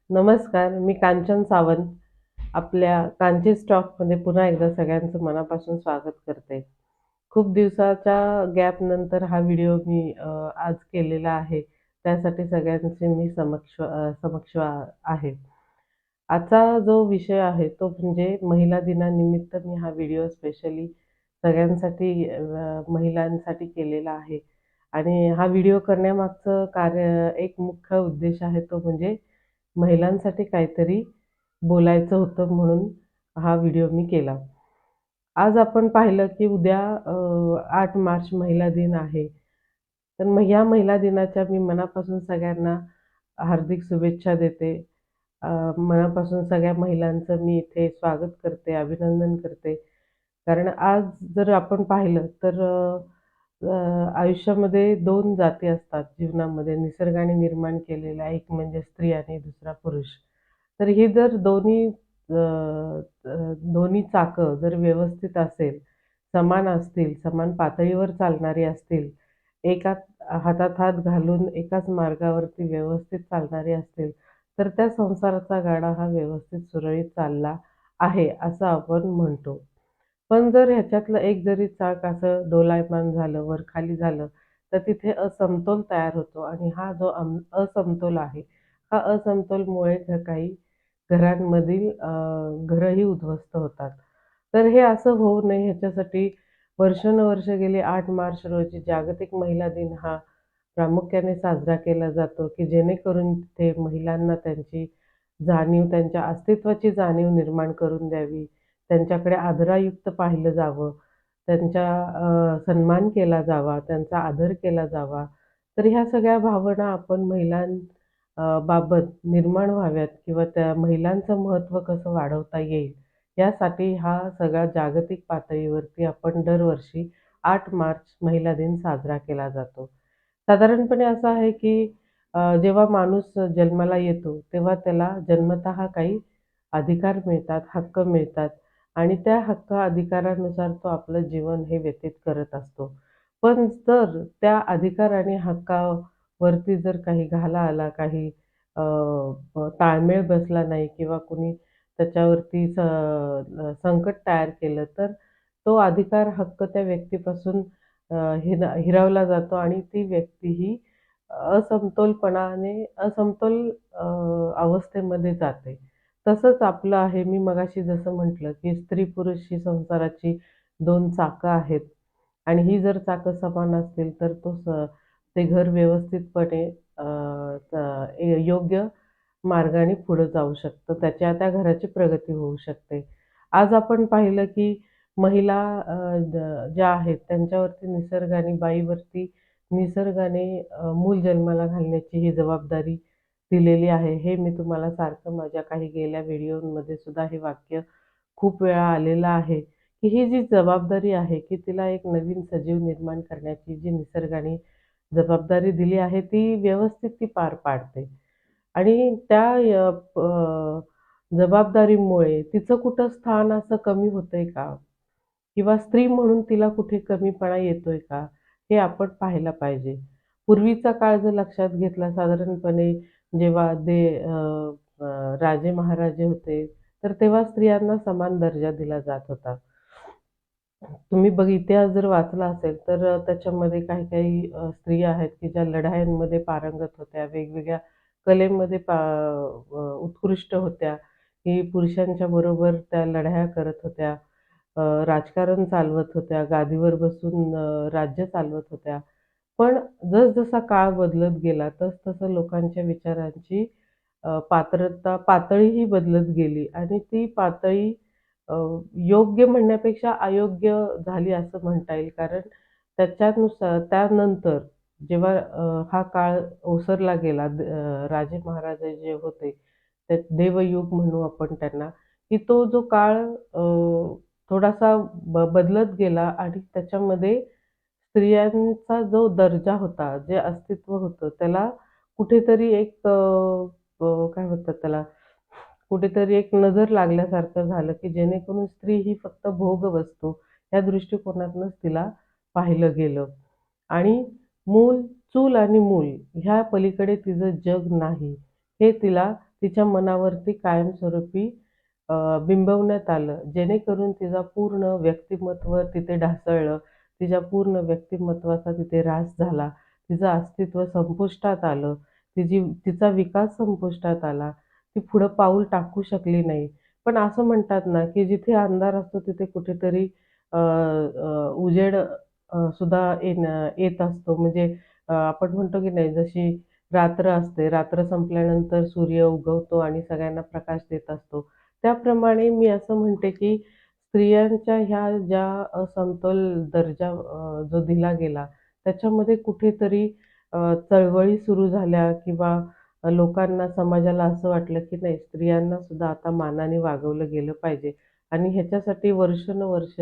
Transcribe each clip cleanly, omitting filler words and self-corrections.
नमस्कार, मी कांचन सावंत. आपल्या कांची स्टॉकमध्ये पुन्हा एकदा सगळ्यांचं मनापासून स्वागत करते. खूप दिवसाच्या गॅपनंतर हा व्हिडिओ मी आज केलेला आहे. त्यासाठी सगळ्यांचे मी आहे. आजचा जो विषय आहे तो म्हणजे महिला दिनानिमित्त मी हा व्हिडिओ स्पेशली सगळ्यांसाठी महिलांसाठी केलेला आहे. आणि हा व्हिडिओ करण्यामागचं एक मुख्य उद्देश आहे तो म्हणजे महिलांसाठी काहीतरी बोलायचं होतं म्हणून हा व्हिडिओ मी केला. आज आपण पाहिलं की उद्या 8 मार्च महिला दिन आहे. तर मग या महिला दिनाच्या मी मनापासून सगळ्यांना हार्दिक शुभेच्छा देते. मनापासून सगळ्या महिलांचं मी इथे स्वागत करते, अभिनंदन करते. कारण आज जर आपण पाहिलं तर आयुष्यामध्ये 2 जाती असतात जीवनामध्ये निसर्गाने निर्माण केलेल्या. एक म्हणजे स्त्री आणि दुसरा पुरुष. तर ही जर दोन्ही चाकं जर व्यवस्थित असेल, समान असतील, समान पातळीवर चालणारी असतील, एकाच हातात हात घालून एकाच मार्गावरती व्यवस्थित चालणारी असतील, तर त्या संसाराचा गाडा हा व्यवस्थित सुरळीत चालला आहे, असं आपण म्हणतो. पण जर ह्याच्यातलं एक जरी चाक असं डोलायमान झालं, वर-खाली झालं, तर तिथे असमतोल तयार होतो आणि हा जो असमतोल आहे, हा असमतोलमुळे काही घरांमधील घरंही उद्ध्वस्त होतात. तर हे असं होऊ नये ह्याच्यासाठी वर्षानुवर्षे गेली 8 मार्च रोजी जागतिक महिला दिन हा प्रामुख्याने साजरा केला जातो, की जेणेकरून ते महिलांना त्यांची जाणीव, त्यांच्या अस्तित्वाची जाणीव निर्माण करून द्यावी. त्यांच्याकडे आदरायुक्त पाहिलं जावं, त्यांचा सन्मान केला जावा, त्यांचा आदर केला जावा. तर ह्या सगळ्या भावना आपण बाबत निर्माण व्हाव्यात किंवा त्या महिलांचं महत्त्व कसं वाढवता येईल, यासाठी हा सगळा जागतिक पातळीवरती आपण दरवर्षी 8 मार्च महिला दिन साजरा केला जातो. साधारणपणे असं आहे की जेव्हा माणूस जन्माला येतो, तेव्हा त्याला जन्मतः काही अधिकार मिळतात, हक्क मिळतात आणि त्या हक्क अधिकारानुसार तो आपलं जीवन हे व्यतीत करत असतो. पण जर त्या अधिकार आणि हक्कावरती जर काही घाला आला, काही ताळमेळ बसला नाही किंवा कुणी त्याच्यावरती संकट तयार केलं, तर तो अधिकार, हक्क त्या व्यक्तीपासून अ, हिरावला जातो आणि ती व्यक्ती ही असमतोल अवस्थेमध्ये जाते. तसंच आपलं आहे, मी मगाशी जसं म्हटलं, की स्त्री-पुरुष ही संसाराची 2 चाकं आहेत आणि ही जर चाकं समान असतील, तर ते घर व्यवस्थितपणे अ, योग्य मार्गाने पुढे जाऊ शकतं. त्या घराची प्रगती होऊ शकते. आज आपण पाहिलं, की महिला ज्या आहेत त्यांच्यावरती निसर्गाने मूल जन्माला घालण्याची ही जबाबदारी दिलेली आहे. हे मी तुम्हाला सारखं माझ्या काही गेल्या व्हिडिओमध्ये सुद्धा हे वाक्य खूप वेळा आलेलं आहे, की ही जी जबाबदारी आहे, की तिला एक नवीन सजीव निर्माण करण्याची जी निसर्गाने जबाबदारी दिली आहे, ती व्यवस्थित ती पार पाडते. आणि त्या जबाबदारीमुळे तिचं कुठं स्थान असं कमी होतंय का? किंवा स्त्री म्हणून तिला कुठे कमीपणा येतोय का? हे आपण पाहायला पाहिजे. पूर्वीचा काळ जर लक्षात घेतला साधारणपणे जेव्हा राजे महाराजे होते, तर तेव्हा स्त्रियांना समान दर्जा दिला जात होता. तुम्ही इतिहास जर वाचला असेल, तर त्याच्यामध्ये काही-काही स्त्रिया आहेत, की ज्या लढायांमध्ये पारंगत होत्या, वेगवेगळ्या कलेमध्ये उत्कृष्ट होत्या, की पुरुषांच्या बरोबर त्या लढाया करत होत्या, राजकारण चालवत होत्या, गादीवर बसून राज्य चालवत होत्या. पण जसजसा काळ बदलत गेला, तसतसं लोकांच्या विचारांची पातळीही बदलत गेली आणि ती पातळी अ, योग्य म्हणण्यापेक्षा अयोग्य झाली असं म्हणता येईल. कारण त्यानंतर जेव्हा हा काळ ओसरला गेला, राजे महाराजे जे होते, ते देवयुग म्हणू आपण त्यांना, की तो जो काळ थोडासा बदलत गेला आणि त्याच्यामध्ये स्त्रियांचा जो दर्जा होता, जे अस्तित्व होतं, त्याला कुठेतरी एक काय म्हणतात त्याला, कुठेतरी एक नजर लागल्यासारखं झालं, की जेणेकरून स्त्री ही फक्त भोगवस्तू या दृष्टिकोनातूनच तिला पाहिलं गेलं. आणि चूल आणि मूल ह्या पलीकडे तिचं जग नाही, हे तिला तिच्या मनावरती कायमस्वरूपी बिंबवण्यात आलं. जेणेकरून तिचा पूर्ण व्यक्तिमत्व तिथे ढासळलं. तिच्या पूर्ण व्यक्तिमत्त्वाचा तिथे ऱ्हास झाला. तिचं अस्तित्व संपुष्टात आलं. तिचा विकास संपुष्टात आला. ती पुढं पाऊल टाकू शकली नाही. पण असं म्हणतात ना, की जिथे अंधार असतो तिथे कुठेतरी उजेड सुद्धा येत असतो. म्हणजे आपण म्हणतो की नाही, जशी रात्र असते, रात्र संपल्यानंतर सूर्य उगवतो आणि सगळ्यांना प्रकाश देत असतो. त्याप्रमाणे मी असं म्हणते, की स्त्रियांच्या ह्या ज्या असमतोल दर्जा जो दिला गेला, त्याच्यामध्ये कुठेतरी चळवळी सुरू झाल्या किंवा लोकांना, समाजाला असं वाटलं, की नाही, स्त्रियांना सुद्धा आता मानाने वागवलं गेलं पाहिजे. आणि ह्याच्यासाठी वर्षानुवर्ष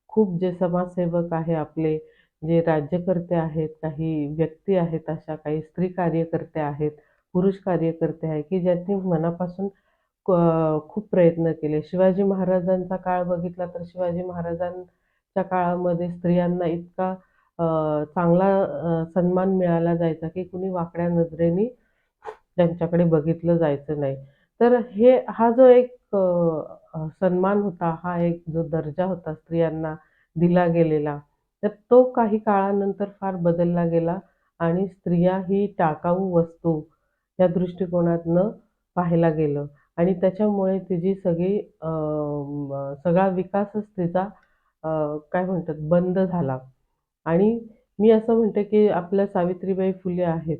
खूप जे समाजसेवक आहे आपले, जे राज्यकर्ते आहेत, काही व्यक्ती आहेत अशा, काही स्त्री कार्यकर्ते आहेत, पुरुष कार्यकर्ते आहेत, की ज्यांनी मनापासून खूप प्रयत्न केले. शिवाजी महाराजांचा काळ बघितला तर शिवाजी महाराजांच्या काळामध्ये स्त्रियांना इतका चांगला सन्मान मिळाला जायचा, की कुणी वाकड्या नजरेने त्यांच्याकडे बघितलं जायचं नाही. तर हा जो एक सन्मान होता, हा एक जो दर्जा होता स्त्रियांना दिला गेलेला, तर तो काही काळानंतर फार बदलला गेला आणि स्त्रिया ही टाकाऊ वस्तू या दृष्टिकोनातनं पाहायला गेलं आणि त्याच्यामुळे तिची सगळा विकासच तिचा काय म्हणतात, बंद झाला. आणि मी असं म्हणते, की आपल्या सावित्रीबाई फुले आहेत,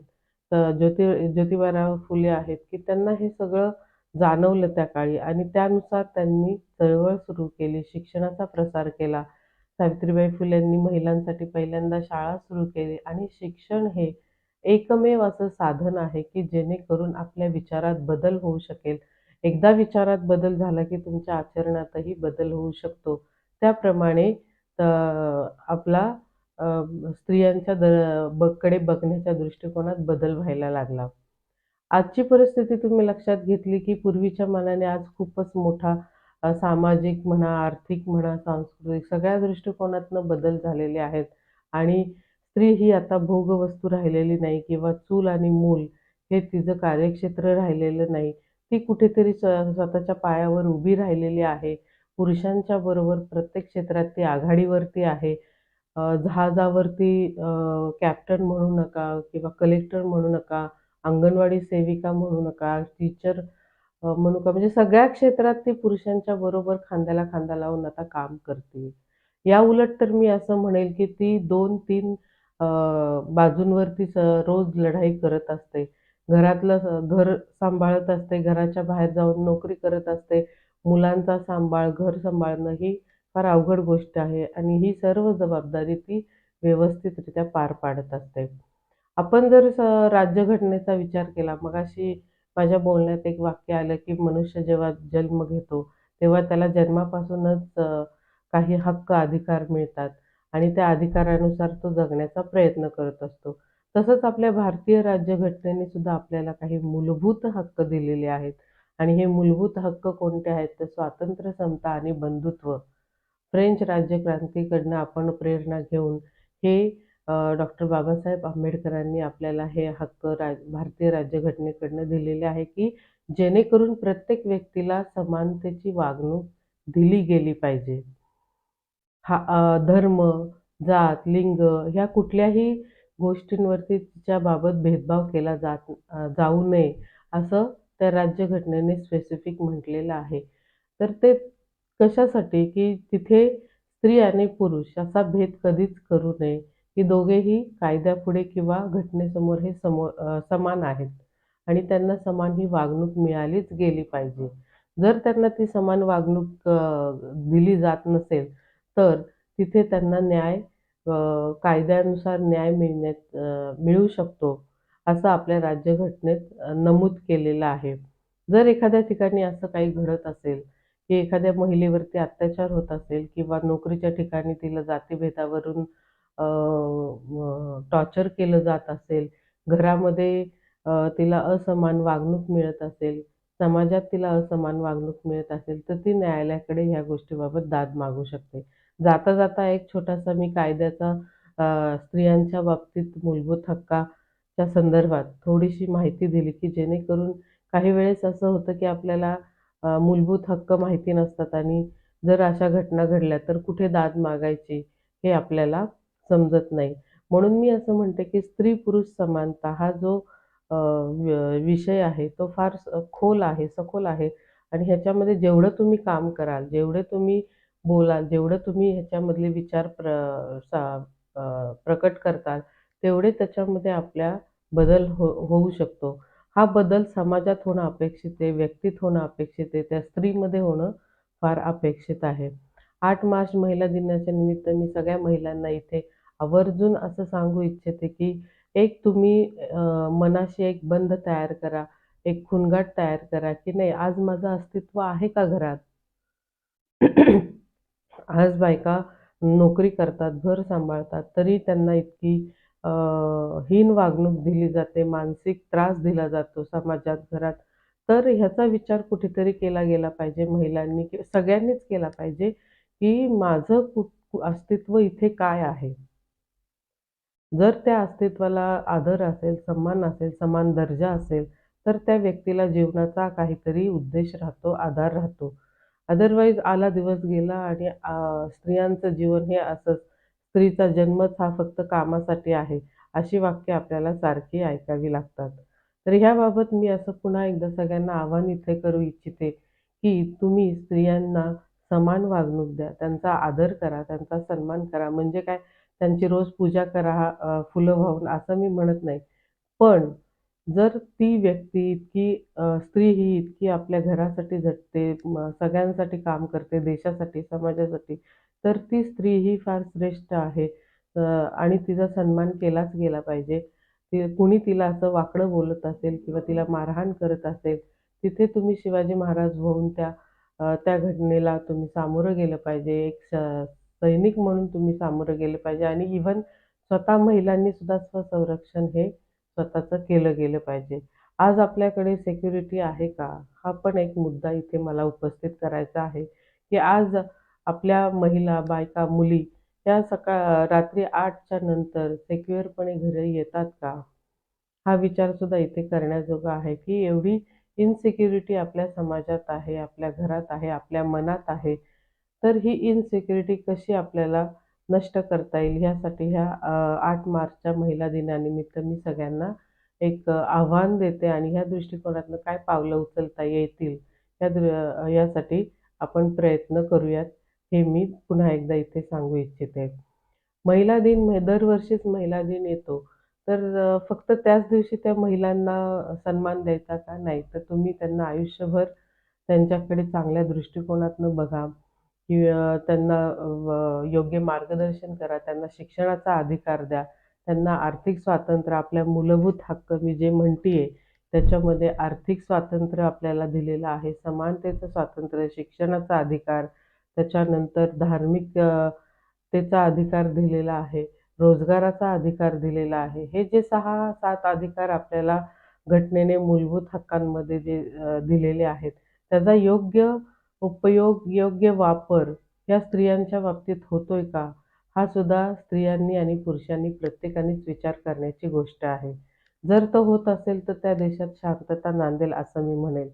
ज्योतिबाराव फुले आहेत, की त्यांना हे सगळं जाणवलं त्या काळी आणि त्यानुसार त्यांनी चळवळ सुरू केली, शिक्षणाचा प्रसार केला. सावित्रीबाई फुलेंनी महिलांसाठी पहिल्यांदा शाळा सुरू केली आणि शिक्षण हे एकमेव असं साधन आहे, की जेणेकरून आपल्या विचारात बदल होऊ शकेल. एकदा विचारात बदल झाला, की तुमच्या आचरणातही बदल होऊ शकतो. त्याप्रमाणे आपला अ, स्त्रियांच्या कडे बघण्याच्या दृष्टिकोनात बदल व्हायला लागला. आजची परिस्थिती तुम्ही लक्षात घेतली, की पूर्वीच्या मानाने आज खूपच मोठा सामाजिक म्हणा, आर्थिक म्हणा, सांस्कृतिक सगळ्या दृष्टिकोनातनं बदल झालेले आहेत आणि स्त्री ही आता भोगवस्तू राहिलेली नाही किंवा चूल आणि मूल हे तिचं कार्यक्षेत्र राहिलेलं नाही. ती कुठेतरी स्वतःच्या पायावर उभी राहिलेली आहे. पुरुषांच्या बरोबर प्रत्येक क्षेत्रात ती आघाडीवरती आहे. जहाजावरती कॅप्टन म्हणू नका किंवा कलेक्टर म्हणू नका, अंगणवाडी सेविका म्हणू नका, टीचर म्हणू का, म्हणजे सगळ्या क्षेत्रात ती पुरुषांच्या बरोबर खांद्याला खांदा लावून आता काम करते. याउलट तर मी असं म्हणेल, की ती 2-3 बाजूंवरती रोज लढाई करत असते. घर सांभाळत असते, घराच्या बाहेर जाऊन नोकरी करत असते. मुलांचा सांभाळ, घर सांभाळणं ही फार अवघड गोष्ट आहे आणि ही सर्व जबाबदारी ती व्यवस्थितरित्या पार पाडत असते. आपण जर राज्यघटनेचा विचार केला, मगाशी माझ्या बोलण्यात एक वाक्य आलं, की मनुष्य जेव्हा जन्म घेतो, तेव्हा त्याला जन्मापासूनच काही हक्क, अधिकार मिळतात आणि त्या अधिकारानुसार तो जगण्याचा प्रयत्न करत असतो. तसंच आपल्या भारतीय राज्यघटनेने सुद्धा आपल्याला काही मूलभूत हक्क दिलेले आहेत आणि हे मूलभूत हक्क कोणते आहेत? तर स्वातंत्र्य, समता आणि बंधुत्व. फ्रेंच राज्यक्रांतीकडनं आपण प्रेरणा घेऊन हे डॉक्टर बाबासाहेब आंबेडकरांनी आपल्याला हे हक्क भारतीय राज्यघटनेकडनं दिलेले आहे, की जेणेकरून प्रत्येक व्यक्तीला समानतेची वागणूक दिली गेली पाहिजे. धर्म, जात, लिंग ह्या कुठल्याही गोष्टींवरती तिच्याबाबत भेदभाव केला जाऊ नये, असं त्या राज्यघटनेने स्पेसिफिक म्हटलेलं आहे. तर ते कशासाठी, की तिथे स्त्री आणि पुरुष असा भेद कधीच करू नये, की दोघेही कायद्यापुढे किंवा घटनेसमोर हे समान आहेत आणि त्यांना समान ही वागणूक मिळालीच गेली पाहिजे. जर त्यांना ती समान वागणूक दिली जात नसेल, तर तिथे त्यांना कायद्यानुसार न्याय मिळू शकतो, असं आपल्या राज्यघटनेत नमूद केलेलं आहे. जर एखाद्या ठिकाणी असं काही घडत असेल, की एखाद्या महिलेवरती अत्याचार होत असेल किंवा नोकरीच्या ठिकाणी तिला जातीभेदावरून टॉर्चर केलं जात असेल, घरामध्ये तिला असमान वागणूक मिळत असेल, समाजात तिला असमान वागणूक मिळत असेल, तर ती न्यायालयाकडे ह्या गोष्टीबाबत दाद मागू शकते. जाता-जाता एक छोटासा मी कायद्याचा स्त्रियांच्या बाबतीत मूलभूत हक्काच्या संदर्भात थोडीशी माहिती दिली, की जेणेकरून काही वेळेस असं होतं की आपल्याला मूलभूत हक्क माहिती नसतात आणि जर अशा घटना घडल्या तर कुठे दाद मागायची हे आपल्याला समजत नाही. म्हणून मी असं म्हणते की स्त्री-पुरुष समानता हा जो विषय आहे तो फार खोल आहे, सखोल आहे आणि ह्याच्यामध्ये जेवढं तुम्ही काम कराल, जेवढे तुम्ही बोलाल, जेवढं तुम्ही ह्याच्यामधले विचार प्रकट करताल, तेवढे त्याच्यामध्ये आपल्या बदल होऊ शकतो. हा बदल समाजात होणं अपेक्षित आहे, व्यक्तीत होणं अपेक्षित आहे, त्या स्त्रीमध्ये होणं फार अपेक्षित आहे. 8 मार्च महिला दिनाच्या निमित्त मी सगळ्या महिलांना इथे आवर्जून असं सांगू इच्छिते, की एक तुम्ही मनाशी एक बंध तयार करा, एक खुणगाट तयार करा, की नाही आज माझं अस्तित्व आहे का घरात? आज बायका नोकरी करतात, घर सांभाळतात, तरी त्यांना इतकी अ, हीन वागणूक दिली जाते, मानसिक त्रास दिला जातो समाजात, घरात. तर ह्याचा विचार कुठेतरी केला गेला पाहिजे महिलांनी किंवा सगळ्यांनीच केला पाहिजे, की माझं अस्तित्व इथे काय आहे? जर त्या अस्तित्वाला आदर असेल, सन्मान असेल, समान दर्जा असेल, तर त्या व्यक्तीला जीवनाचा काहीतरी उद्देश राहतो, आधार राहतो. अदरवाईज आला दिवस गेला आणि स्त्रियांचं जीवन हे असंच, स्त्रीचा जन्मच हा फक्त कामासाठी आहे, अशी वाक्य आपल्याला सारखी ऐकावी लागतात. तर ह्याबाबत मी असं पुन्हा एकदा सगळ्यांना आवाहन इथे करू इच्छिते, की तुम्ही स्त्रियांना समान वागणूक द्या, त्यांचा आदर करा, त्यांचा सन्मान करा. म्हणजे काय त्यांची रोज पूजा करा फुलं वाहून असं मी म्हणत नाही. पण जर ती व्यक्ती इतकी स्त्री ही इतकी आपल्या घरासाठी झटते, सगळ्यांसाठी काम करते, देशासाठी, समाजासाठी, तर ती स्त्री ही फार श्रेष्ठ आहे आणि तिचा सन्मान केलाच गेला पाहिजे. कुणी तिला असं वाकडं बोलत असेल किंवा तिला मारहाण करत असेल, तिथे तुम्ही शिवाजी महाराज होऊन त्या घटनेला तुम्ही सामोरं गेलं पाहिजे. एक सैनिक म्हणून तुम्ही सामोरं गेलं पाहिजे आणि इव्हन स्वतः महिलांनी सुद्धा स्वसंरक्षण हे स्वतःचं केलं गेलं पाहिजे. आज आपल्याकडे सिक्युरिटी आहे का? हा पण एक मुद्दा इथे मला उपस्थित करायचा आहे, की आज आपल्या महिला, बायका, मुली या रात्री 8च्या नंतर सिक्युअरपणे घरी येतात का? हा विचारसुद्धा इथे करण्याजोगा आहे, की एवढी इन्सिक्युरिटी आपल्या समाजात आहे, आपल्या घरात आहे, आपल्या मनात आहे. तर ही इन्सिक्युरिटी कशी आपल्याला नष्ट करता येईल ह्यासाठी 8 मार्चच्या महिला दिनानिमित्त मी सगळ्यांना एक आव्हान देते आणि ह्या दृष्टिकोनातनं काय पावलं उचलता येतील यासाठी आपण प्रयत्न करूयात, हे मी पुन्हा एकदा इथे सांगू इच्छिते. महिला दिन दरवर्षीच महिला दिन येतो. तर फक्त त्याच दिवशी त्या महिलांना सन्मान द्यायचा का? नाही. तर तुम्ही त्यांना आयुष्यभर त्यांच्याकडे चांगल्या दृष्टिकोनातनं बघा, की त्यांना योग्य मार्गदर्शन करा, त्यांना शिक्षणाचा अधिकार द्या, त्यांना आर्थिक स्वातंत्र्य, आपल्या मूलभूत हक्क मी जे म्हणतीये, त्याच्यामध्ये आर्थिक स्वातंत्र्य आपल्याला दिलेलं आहे, समानतेचं स्वातंत्र्य, शिक्षणाचा अधिकार, त्याच्यानंतर धार्मिक तेचा अधिकार दिलेला आहे, रोजगाराचा अधिकार दिलेला आहे. हे जे 6-7 अधिकार आपल्याला घटनेने मूलभूत हक्कांमध्ये जे दिलेले आहेत, त्याचा योग्य उपयोग, योग्य वापर या स्त्रियांच्या बाबतीत होतोय का? हा सुद्धा स्त्रियांनी आणि पुरुषांनी प्रत्येकानेच विचार करण्याची गोष्ट आहे. जर तो होत असेल, तर त्या देशात शांतता नांदेल असं मी म्हणेल.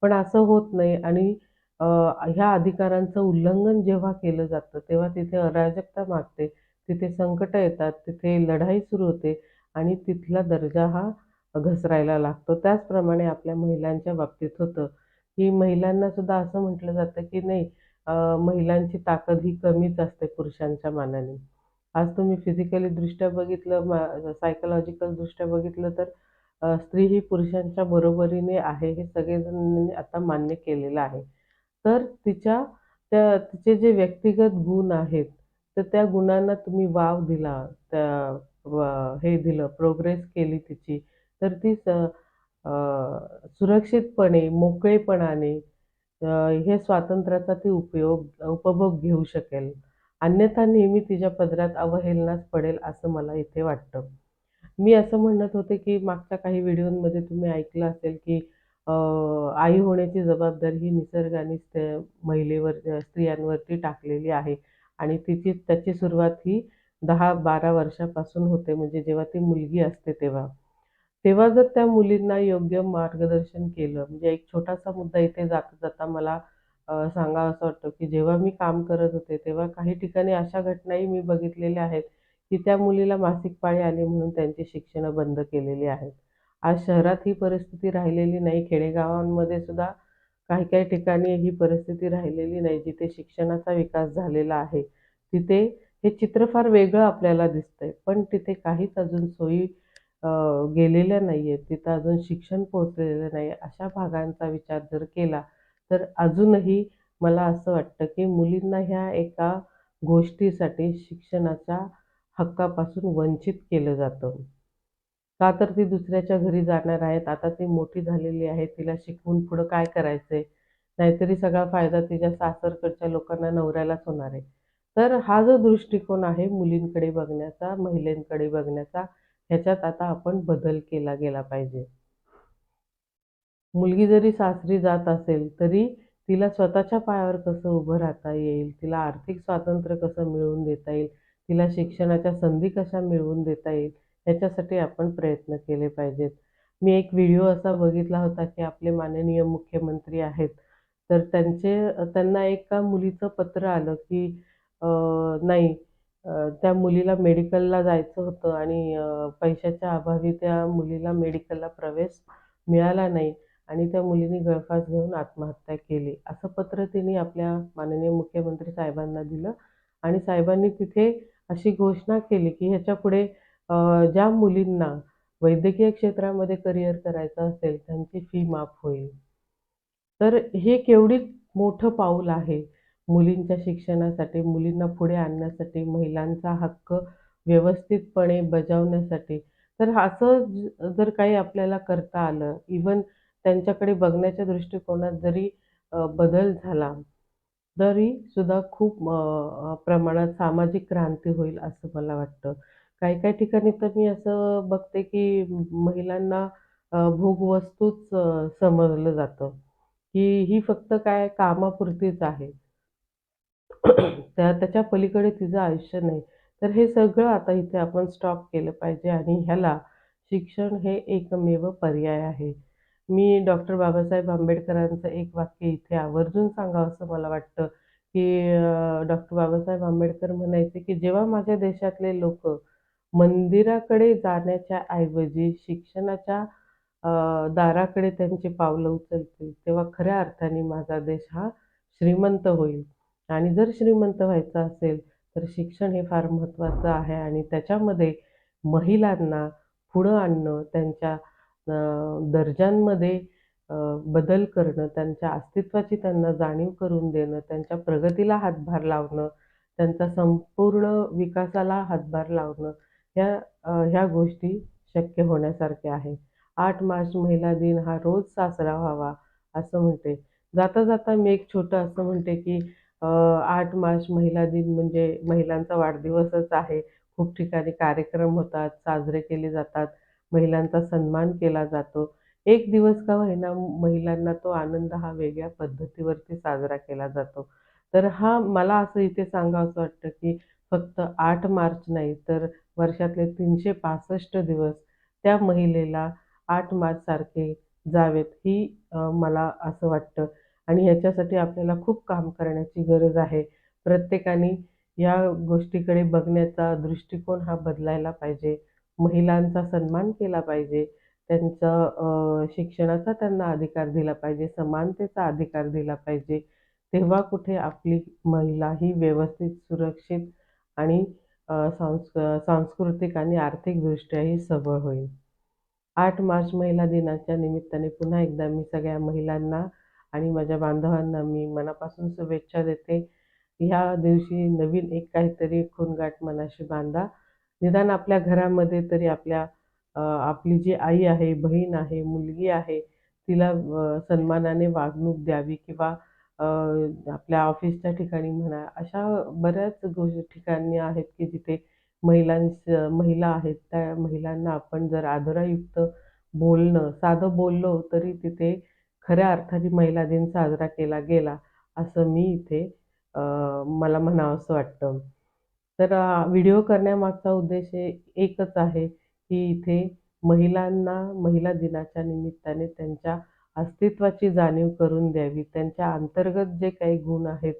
पण असं होत नाही आणि अ, ह्या अधिकारांचं उल्लंघन जेव्हा केलं जातं, तेव्हा तिथे अराजकता माजते, तिथे संकटं येतात, तिथे लढाई सुरू होते आणि तिथला दर्जा हा घसरायला लागतो. त्याचप्रमाणे आपल्या महिलांच्या बाबतीत होतं, की महिलांना सुद्धा असं म्हटलं जातं, की नाही महिलांची ताकद ही कमीच असते पुरुषांच्या मानाने. आज तुम्ही फिजिकली दृष्ट्या बघितलं, दृष्ट्या बघितलं तर स्त्री ही पुरुषांच्या बरोबरीने आहे, हे सगळेजणांनी आता मान्य केलेलं आहे. तर तिचे जे व्यक्तिगत गुण आहेत, तर त्या गुणांना तुम्ही वाव दिला, हे दिलं, प्रोग्रेस केली तिची, तर ती सुरक्षितपणे, मोकळेपणाने हे स्वातंत्र्याचा ती उपभोग घेऊ शकेल. अन्यथा नेहमी तिच्या पदरात अवहेलनाच पडेल असं मला इथे वाटतं. मी असं म्हणत होते, की मागच्या काही व्हिडिओमध्ये तुम्ही ऐकलं असेल, की अ, आई होण्याची जबाबदारी ही निसर्गानेच त्या स्त्रियांवरती टाकलेली आहे आणि त्याची सुरुवात ही 10-12 वर्षापासून होते, म्हणजे जेव्हा ती मुलगी असते तेव्हा. तेव्हा जर त्या मुलींना योग्य मार्गदर्शन केलं, म्हणजे एक छोटासा मुद्दा इथे जाता-जाता मला सांगावासं वाटतं, की जेव्हा मी काम करत होते, तेव्हा काही ठिकाणी अशा घटनाही मी बघितलेल्या आहेत, की त्या मुलीला मासिक पाळी आली म्हणून त्यांची शिक्षणं बंद केलेली आहेत. आज शहरात ही परिस्थिती राहिलेली नाही. खेडेगावांमध्ये सुद्धा काही-काही ठिकाणी ही परिस्थिती राहिलेली नाही, जिथे शिक्षणाचा विकास झालेला आहे. तिथे हे चित्र फार वेगळं आपल्याला दिसतंय, पण तिथे काहीच अजून सोयी अ, गेलेल्या नाहीयेत. तिथं अजून शिक्षण पोहोचलेलं नाही. अशा भागांचा विचार जर केला, तर अजूनही मला असं वाटतं, की मुलींना ह्या एका गोष्टीसाठी शिक्षणाच्या हक्कापासून वंचित केलं जातं. का तर ती दुसऱ्याच्या घरी जाणार आहेत. आता ती मोठी झालेली आहे. तिला शिकवून पुढं काय करायचंय? नाहीतरी सगळा फायदा तिच्या सासरकडच्या लोकांना, नवऱ्यालाच होणार आहे. तर हा जो दृष्टिकोन आहे मुलींकडे बघण्याचा, महिलांकडे बघण्याचा, ह्याच्यात आता आपण बदल केला गेला पाहिजे. मुलगी जरी सासरी जात असेल, तरी तिला स्वतःच्या पायावर कसं उभं राहता येईल, तिला आर्थिक स्वातंत्र्य कसं मिळवून देता येईल, तिला शिक्षणाच्या संधी कशा मिळवून देता येईल, ह्याच्यासाठी आपण प्रयत्न केले पाहिजेत. मी एक व्हिडिओ असा बघितला होता, की आपले माननीय मुख्यमंत्री आहेत, तर त्यांना एका मुलीचं पत्र आलं, की अ, नाही त्या मुलीला मेडिकलला जायचं होतं आणि पैशाच्या अभावी त्या मुलीला मेडिकलला प्रवेश मिळाला नाही. आणि त्या मुलीने गळफास घेऊन आत्महत्या केली. असं पत्र तिने आपल्या माननीय मुख्यमंत्री साहेबांना दिलं आणि साहेबांनी तिथे अशी घोषणा केली, की ह्याच्यापुढे ज्या मुलींना वैद्यकीय क्षेत्रामध्ये करिअर करायचं असेल, त्यांची फी माफ होईल. तर हे केवढी मोठं पाऊल आहे मुलींच्या शिक्षणासाठी, मुलींना पुढे आणण्यासाठी, महिलांचा हक्क व्यवस्थितपणे बजावण्यासाठी. तर असं जर काही आपल्याला करता आलं, इव्हन त्यांच्याकडे बघण्याच्या दृष्टिकोनात जरी बदल झाला, तरी सुद्धा खूप प्रमाणात सामाजिक क्रांती होईल असं मला वाटतं. काही-काही ठिकाणी तर मी असं बघते, की महिलांना भोगवस्तूच समजलं जातं, की ही फक्त काय कामापुरतीच आहे. त्याच्या पलीकडे तिचं आयुष्य नाही. तर हे सगळं आता इथे आपण स्टॉप केलं पाहिजे आणि ह्याला शिक्षण हे एकमेव पर्याय आहे. मी डॉक्टर बाबासाहेब आंबेडकरांचं एक वाक्य इथे आवर्जून सांगावसं मला वाटतं, की डॉक्टर बाबासाहेब आंबेडकर म्हणायचे, की "जेव्हा माझ्या देशातले लोकं मंदिराकडे जाण्याच्या ऐवजी शिक्षणाच्या अ, दाराकडे त्यांची पावलं उचलतील, तेव्हा खऱ्या अर्थाने माझा देश हा श्रीमंत होईल." आणि जर श्रीमंत व्हायचं असेल, तर शिक्षण हे फार महत्त्वाचं आहे आणि त्याच्यामध्ये महिलांना पुढं आणणं, त्यांच्या दर्जांमध्ये अ, बदल करणं, त्यांच्या अस्तित्वाची त्यांना जाणीव करून देणं, त्यांच्या प्रगतीला हातभार लावणं, त्यांचा संपूर्ण विकासाला हातभार लावणं, ह्या गोष्टी शक्य होण्यासारख्या आहे. 8 मार्च महिला दिन हा रोज साजरा व्हावा, असं म्हणते. जाता-जाता मी एक छोटं असं म्हणते, की 8 मार्च महिला दिन म्हणजे महिलांचा वाढदिवसच आहे. खूप ठिकाणी कार्यक्रम होतात, साजरे केले जातात, महिलांचा सन्मान केला जातो. एक दिवस का होईना महिलांना तो आनंद हा वेगळ्या पद्धतीवरती साजरा केला जातो. तर हा मला असं इथे सांगावसं वाटतं, की फक्त 8 मार्च नाही तर वर्षातले 365 दिवस त्या महिलेला 8 मार्चसारखे जावेत, ही मला असं वाटतं. आणि ह्याच्यासाठी आपल्याला खूप काम करण्याची गरज आहे. प्रत्येकाने या गोष्टीकडे बघण्याचा दृष्टिकोन हा बदलायला पाहिजे. महिलांचा सन्मान केला पाहिजे. त्यांचा शिक्षणाचा त्यांना अधिकार दिला पाहिजे. समानतेचा अधिकार दिला पाहिजे. तेव्हा कुठे आपली महिला ही व्यवस्थित, सुरक्षित आणि सांस्कृतिक आणि आर्थिकदृष्ट्याही सबळ होईल. 8 मार्च महिला दिनाच्या निमित्ताने पुन्हा एकदा मी सगळ्या महिलांना आणि माझ्या बांधवांना मी मनापासून शुभेच्छा देते. ह्या दिवशी नवीन एक काहीतरी खूणगाठ मनाशी बांधा. निदान आपल्या घरामध्ये तरी आपली जी आई आहे, बहीण आहे, मुलगी आहे, तिला सन्मानाने वागणूक द्यावी किंवा आपल्या ऑफिसच्या ठिकाणी म्हणा, अशा बऱ्याच ठिकाणी आहेत की जिथे महिला आहेत, त्या महिलांना आपण जर आदरायुक्त बोलणं, साधं बोललो तरी तिथे खऱ्या अर्थाने महिला दिन साजरा केला गेला, असं मी इथे मला म्हणावसं वाटतं. तर व्हिडिओ करण्यामागचा उद्देश एकच आहे, की इथे महिलांना महिला दिनाच्या निमित्ताने त्यांच्या अस्तित्वाची जाणीव करून द्यावी. त्यांच्या अंतर्गत जे काही गुण आहेत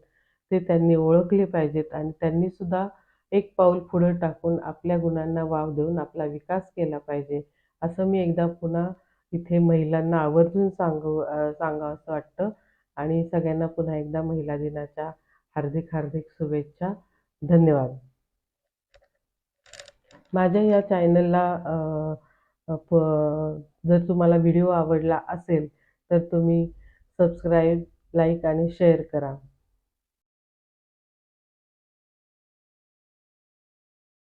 ते त्यांनी ओळखले पाहिजेत आणि त्यांनीसुद्धा एक पाऊल पुढे टाकून आपल्या गुणांना वाव देऊन आपला विकास केला पाहिजे. असं मी एकदा पुन्हा इथे महिलांना आवर्जून सांगावसं वाटतं आणि सगळ्यांना पुन्हा एकदा महिला दिनाच्या हार्दिक हार्दिक शुभेच्छा. धन्यवाद. माझ्या या चॅनलला जर तुम्हाला व्हिडिओ आवडला असेल तर तुम्ही सबस्क्राईब, लाईक आणि शेअर करा.